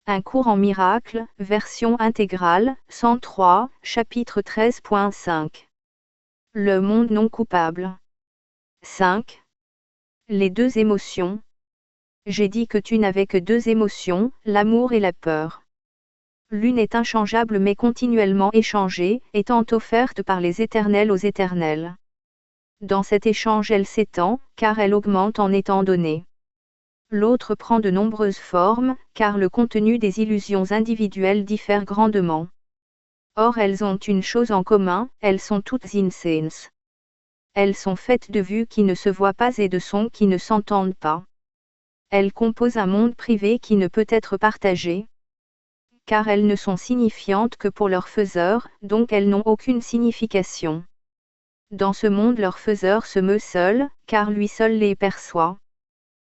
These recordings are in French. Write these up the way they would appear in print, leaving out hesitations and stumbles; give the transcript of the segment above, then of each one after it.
Un cours en miracles, version intégrale, 103, chapitre 13.5. Le monde non coupable. 5. Les deux émotions. J'ai dit que tu n'avais que deux émotions, l'amour et la peur. L'une est inchangeable mais continuellement échangée, étant offerte par les éternels aux éternels. Dans cet échange elle s'étend, car elle augmente en étant donnée. L'autre prend de nombreuses formes, car le contenu des illusions individuelles diffère grandement. Or elles ont une chose en commun, elles sont toutes insens. Elles sont faites de vues qui ne se voient pas et de sons qui ne s'entendent pas. Elles composent un monde privé qui ne peut être partagé, car elles ne sont signifiantes que pour leur faiseur, donc elles n'ont aucune signification. Dans ce monde leur faiseur se meut seul, car lui seul les perçoit.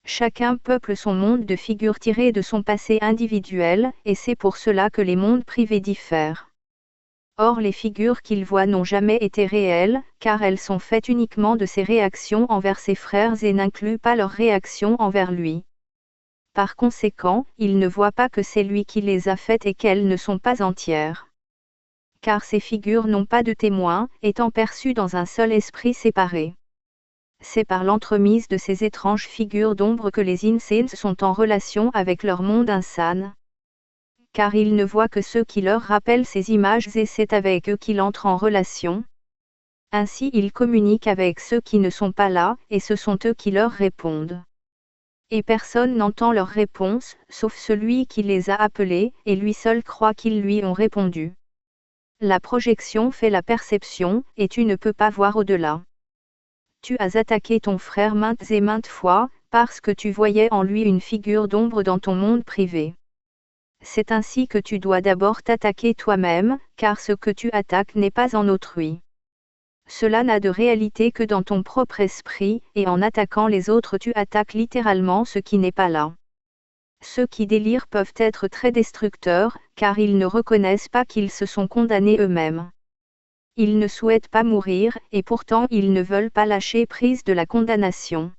Chacun peuple son monde de figures tirées de son passé individuel, et c'est pour cela que les mondes privés diffèrent. Or les figures qu'il voit n'ont jamais été réelles, car elles sont faites uniquement de ses réactions envers ses frères et n'incluent pas leurs réactions envers lui. Par conséquent, il ne voit pas que c'est lui qui les a faites et qu'elles ne sont pas entières. Car ces figures n'ont pas de témoin, étant perçues dans un seul esprit séparé. C'est par l'entremise de ces étranges figures d'ombre que les insans sont en relation avec leur monde insane. Car ils ne voient que ceux qui leur rappellent ces images et c'est avec eux qu'il entre en relation. Ainsi ils communiquent avec ceux qui ne sont pas là, et ce sont eux qui leur répondent. Et personne n'entend leurs réponses, sauf celui qui les a appelés, et lui seul croit qu'ils lui ont répondu. La projection fait la perception, et tu ne peux pas voir au-delà. Tu as attaqué ton frère maintes et maintes fois, parce que tu voyais en lui une figure d'ombre dans ton monde privé. C'est ainsi que tu dois d'abord t'attaquer toi-même, car ce que tu attaques n'est pas en autrui. Cela n'a de réalité que dans ton propre esprit, et en attaquant les autres tu attaques littéralement ce qui n'est pas là. Ceux qui délirent peuvent être très destructeurs, car ils ne reconnaissent pas qu'ils se sont condamnés eux-mêmes. Ils ne souhaitent pas mourir, et pourtant ils ne veulent pas lâcher prise de la condamnation.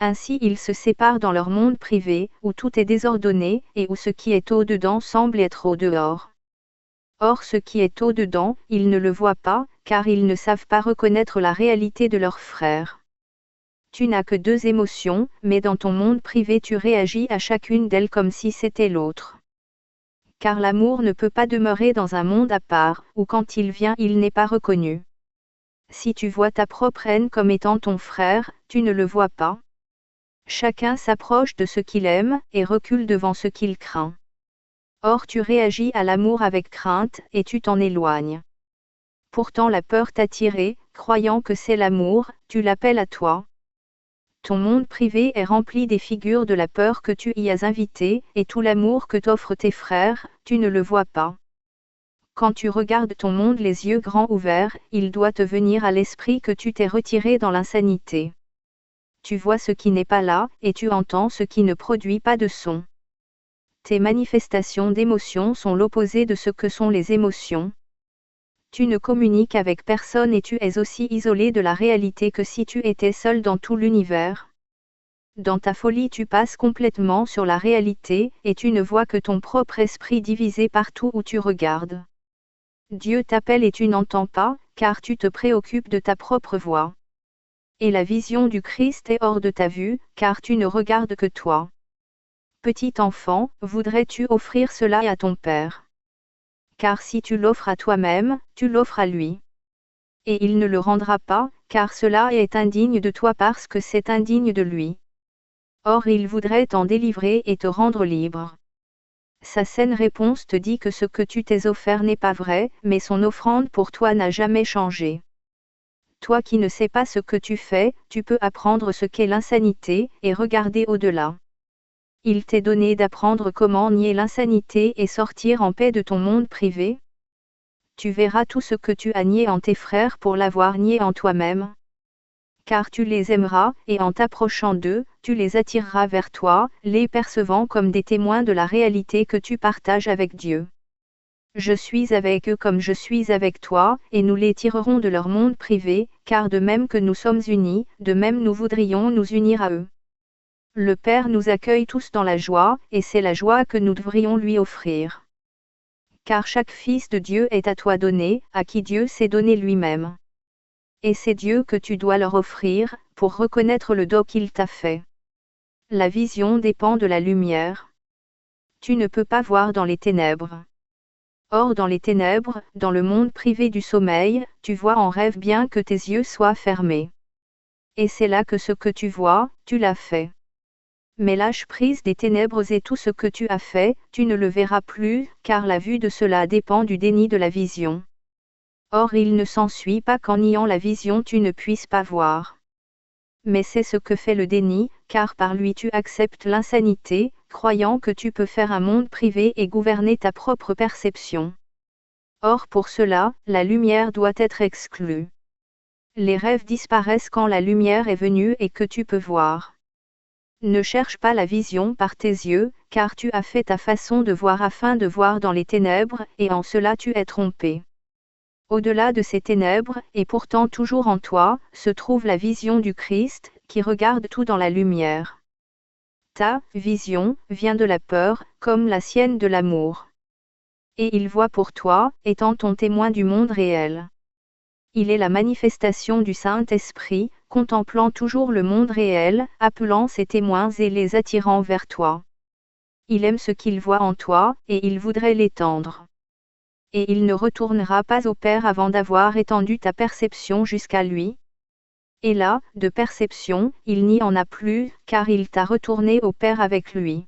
Ainsi ils se séparent dans leur monde privé, où tout est désordonné, et où ce qui est au-dedans semble être au-dehors. Or ce qui est au-dedans, ils ne le voient pas, car ils ne savent pas reconnaître la réalité de leurs frères. Tu n'as que deux émotions, mais dans ton monde privé tu réagis à chacune d'elles comme si c'était l'autre. Car l'amour ne peut pas demeurer dans un monde à part, où quand il vient il n'est pas reconnu. Si tu vois ta propre haine comme étant ton frère, tu ne le vois pas. Chacun s'approche de ce qu'il aime, et recule devant ce qu'il craint. Or tu réagis à l'amour avec crainte, et tu t'en éloignes. Pourtant la peur t'a tiré, croyant que c'est l'amour, tu l'appelles à toi. Ton monde privé est rempli des figures de la peur que tu y as invitées, et tout l'amour que t'offrent tes frères, tu ne le vois pas. Quand tu regardes ton monde les yeux grands ouverts, il doit te venir à l'esprit que tu t'es retiré dans l'insanité. Tu vois ce qui n'est pas là, et tu entends ce qui ne produit pas de son. Tes manifestations d'émotions sont l'opposé de ce que sont les émotions. Tu ne communiques avec personne et tu es aussi isolé de la réalité que si tu étais seul dans tout l'univers. Dans ta folie tu passes complètement sur la réalité, et tu ne vois que ton propre esprit divisé partout où tu regardes. Dieu t'appelle et tu n'entends pas, car tu te préoccupes de ta propre voix. Et la vision du Christ est hors de ta vue, car tu ne regardes que toi. Petit enfant, voudrais-tu offrir cela à ton Père? Car si tu l'offres à toi-même, tu l'offres à lui. Et il ne le rendra pas, car cela est indigne de toi parce que c'est indigne de lui. Or il voudrait t'en délivrer et te rendre libre. Sa saine réponse te dit que ce que tu t'es offert n'est pas vrai, mais son offrande pour toi n'a jamais changé. Toi qui ne sais pas ce que tu fais, tu peux apprendre ce qu'est l'insanité, et regarder au-delà. Il t'est donné d'apprendre comment nier l'insanité et sortir en paix de ton monde privé. Tu verras tout ce que tu as nié en tes frères pour l'avoir nié en toi-même. Car tu les aimeras, et en t'approchant d'eux, tu les attireras vers toi, les percevant comme des témoins de la réalité que tu partages avec Dieu. Je suis avec eux comme je suis avec toi, et nous les tirerons de leur monde privé, car de même que nous sommes unis, de même nous voudrions nous unir à eux. Le Père nous accueille tous dans la joie, et c'est la joie que nous devrions lui offrir. Car chaque fils de Dieu est à toi donné, à qui Dieu s'est donné lui-même. Et c'est Dieu que tu dois leur offrir, pour reconnaître le don qu'il t'a fait. La vision dépend de la lumière. Tu ne peux pas voir dans les ténèbres. Or dans les ténèbres, dans le monde privé du sommeil, tu vois en rêve bien que tes yeux soient fermés. Et c'est là que ce que tu vois, tu l'as fait. Mais lâche prise des ténèbres et tout ce que tu as fait, tu ne le verras plus, car la vue de cela dépend du déni de la vision. Or il ne s'ensuit pas qu'en niant la vision tu ne puisses pas voir. Mais c'est ce que fait le déni, car par lui tu acceptes l'insanité, croyant que tu peux faire un monde privé et gouverner ta propre perception. Or pour cela, la lumière doit être exclue. Les rêves disparaissent quand la lumière est venue et que tu peux voir. Ne cherche pas la vision par tes yeux, car tu as fait ta façon de voir afin de voir dans les ténèbres, et en cela tu es trompé. Au-delà de ces ténèbres, et pourtant toujours en toi, se trouve la vision du Christ, qui regarde tout dans la lumière. Ta vision vient de la peur, comme la sienne de l'amour. Et il voit pour toi, étant ton témoin du monde réel. Il est la manifestation du Saint-Esprit, contemplant toujours le monde réel, appelant ses témoins et les attirant vers toi. Il aime ce qu'il voit en toi, et il voudrait l'étendre. Et il ne retournera pas au Père avant d'avoir étendu ta perception jusqu'à lui. Et là, de perception, il n'y en a plus, car il t'a retourné au Père avec lui.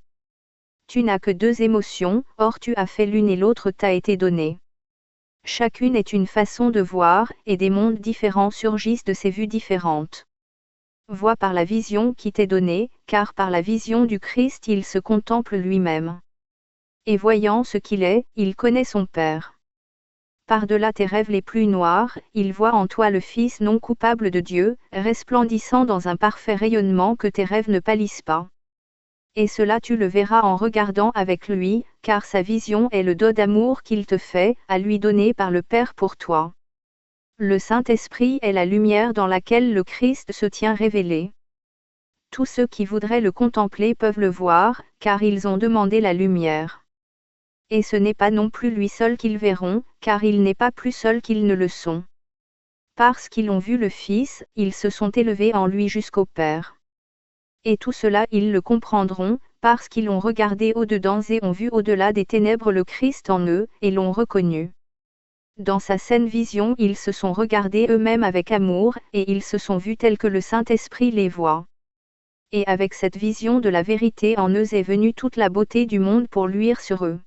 Tu n'as que deux émotions, or tu as fait l'une et l'autre t'a été donnée. Chacune est une façon de voir, et des mondes différents surgissent de ces vues différentes. Vois par la vision qui t'est donnée, car par la vision du Christ il se contemple lui-même. Et voyant ce qu'il est, il connaît son Père. Par-delà tes rêves les plus noirs, il voit en toi le Fils non coupable de Dieu, resplendissant dans un parfait rayonnement que tes rêves ne pâlissent pas. Et cela tu le verras en regardant avec lui, car sa vision est le don d'amour qu'il te fait, à lui donner par le Père pour toi. Le Saint-Esprit est la lumière dans laquelle le Christ se tient révélé. Tous ceux qui voudraient le contempler peuvent le voir, car ils ont demandé la lumière. Et ce n'est pas non plus lui seul qu'ils verront, car il n'est pas plus seul qu'ils ne le sont. Parce qu'ils ont vu le Fils, ils se sont élevés en lui jusqu'au Père. Et tout cela ils le comprendront, parce qu'ils ont regardé au-dedans et ont vu au-delà des ténèbres le Christ en eux, et l'ont reconnu. Dans sa saine vision ils se sont regardés eux-mêmes avec amour, et ils se sont vus tels que le Saint-Esprit les voit. Et avec cette vision de la vérité en eux est venue toute la beauté du monde pour luire sur eux.